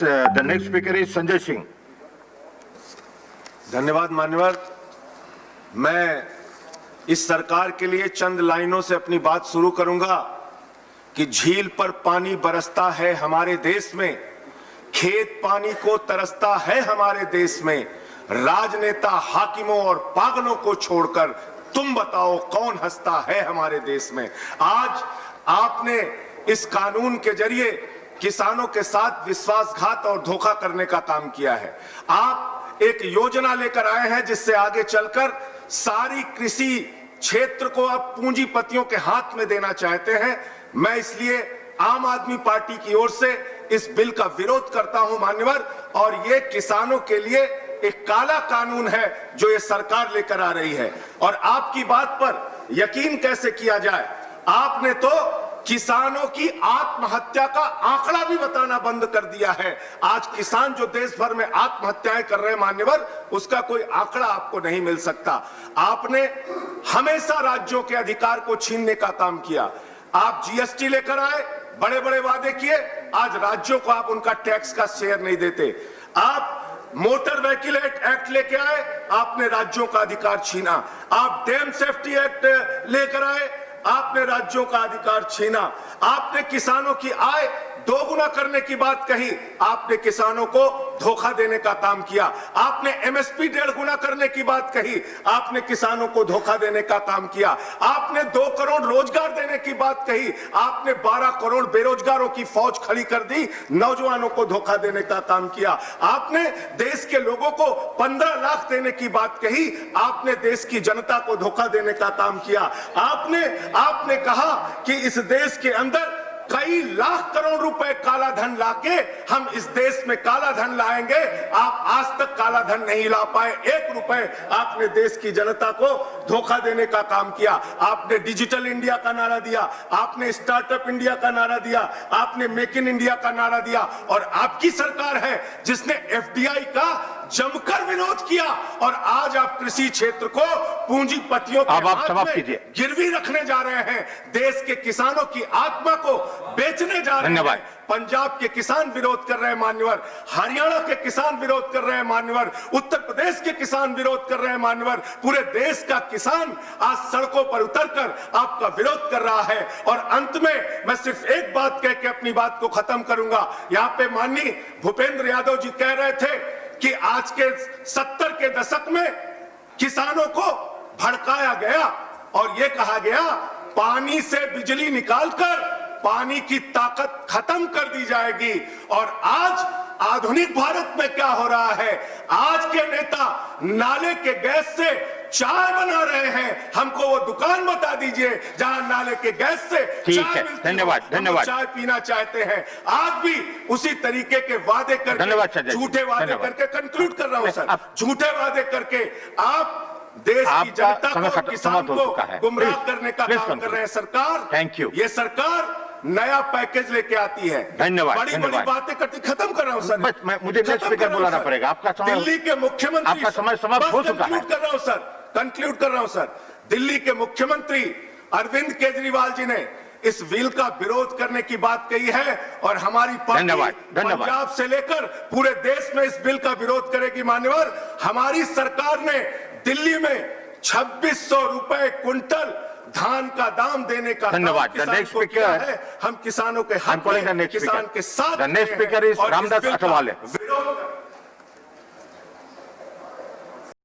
The next speaker is Sanjay Singh. धन्यवाद मान्यवर। मैं इस सरकार के लिए चंद लाइनों से अपनी बात शुरू करूंगा कि झील पर पानी बरसता है हमारे देश में, खेत पानी को तरसता है हमारे देश में, राजनेता हाकिमों और पागलों को छोड़कर तुम बताओ कौन हंसता है हमारे देश में। आज आपने इस कानून के जरिए किसानों के साथ विश्वासघात और धोखा करने का काम किया है। आप एक योजना लेकर आए हैं जिससे आगे चलकर सारी कृषि क्षेत्र को अब पूंजीपतियों के हाथ में देना चाहते हैं। मैं इसलिए आम आदमी पार्टी की ओर से इस बिल का विरोध करता हूं मान्यवर, और ये किसानों के लिए एक काला कानून है जो ये सरकार लेकर आ रही है। और आपकी बात पर यकीन कैसे किया जाए, आपने तो किसानों की आत्महत्या का आंकड़ा भी बताना बंद कर दिया है। आज किसान जो देश भर में आत्महत्याएं कर रहे हैं मान्यवर, उसका कोई आंकड़ा आपको नहीं मिल सकता। आपने हमेशा राज्यों के अधिकार को छीनने का काम किया। आप जीएसटी लेकर आए, बड़े बड़े वादे किए, आज राज्यों को आप उनका टैक्स का शेयर नहीं देते। आप मोटर व्हीकल एक्ट लेके आए, आपने राज्यों का अधिकार छीना। आप डैम सेफ्टी एक्ट लेकर आए, आपने राज्यों का अधिकार छीना। आपने किसानों की आय दोगुना करने की बात कही, आपने किसानों को धोखा देने का काम किया। आपने एमएसपी 1.5 गुना करने की बात कही, आपने किसानों को धोखा देने का काम किया। आपने 2 करोड़ रोजगार देने की बात कही, आपने 12 करोड़ बेरोजगारों की फौज खड़ी कर दी, नौजवानों को धोखा देने का काम किया। आपने देश के लोगों को 15 लाख देने की बात कही, आपने देश की जनता को धोखा देने का काम किया। आपने कहा कि इस देश के अंदर कई लाख करोड़ रुपए काला धन लाके हम इस देश में काला धन लाएंगे। आप आज तक काला धन नहीं ला पाए, 1 रुपए आपने देश की जनता को धोखा देने का काम किया। आपने डिजिटल इंडिया का नारा दिया, आपने स्टार्टअप इंडिया का नारा दिया, आपने मेक इन इंडिया का नारा दिया, और आपकी सरकार है जिसने एफडीआई का जमकर विरोध किया। और आज आप कृषि क्षेत्र को पूंजीपतियों के हाथ में गिरवी रखने जा रहे हैं, देश के किसानों की आत्मा को बेचने जा रहे हैं। पंजाब के किसान विरोध कर रहे हैं मान्यवर, हरियाणा के किसान विरोध कर रहे हैं मान्यवर, उत्तर प्रदेश के किसान विरोध कर रहे हैं मान्यवर। पूरे देश का किसान आज सड़कों पर उतरकर आपका विरोध कर रहा है। और अंत में मैं सिर्फ एक बात कह के अपनी बात को खत्म करूंगा। यहाँ पे माननीय भूपेंद्र यादव जी कह रहे थे कि आज के 70 के दशक में किसानों को भड़काया गया और यह कहा गया पानी से बिजली निकालकर पानी की ताकत खत्म कर दी जाएगी। और आज आधुनिक भारत में क्या हो रहा है, आज के नेता नाले के गैस से चाय बना रहे हैं। हमको वो दुकान बता दीजिए जहां नाले के गैस से चाय मिलती है। धन्यवाद। चाय पीना चाहते हैं। आज भी उसी तरीके के वादे करके, झूठे वादे करके, कंक्लूड कर रहा हूं सर, झूठे वादे करके आप देश की जनता को, किसान को गुमराह करने का काम कर रहे हैं। सरकार, थैंक यू, ये सरकार नया पैकेज लेके आती है। धन्यवाद। बड़ी बातें करती, खत्म कर रहा हूं सर। मुझे नेक्स्ट स्पीकर बुलाना पड़ेगा। आपका समय, दिल्ली के मुख्यमंत्री, आपका समय समाप्त हो चुका है। कर रहा हूं सर, कंक्लूड कर रहा हूं सर। दिल्ली के मुख्यमंत्री अरविंद केजरीवाल जी ने इस बिल का विरोध करने की बात कही है, और हमारी पार्टी पंजाब से लेकर पूरे देश में इस बिल का विरोध करेगी मान्यवर। हमारी सरकार ने दिल्ली में 2600 रुपए क्विंटल धान का दाम देने का धन्यवाद। नेक्स्ट स्पीकर है, हम किसानों के हाथ में, किसान के साथ। Next speaker is Ramdas Athawale.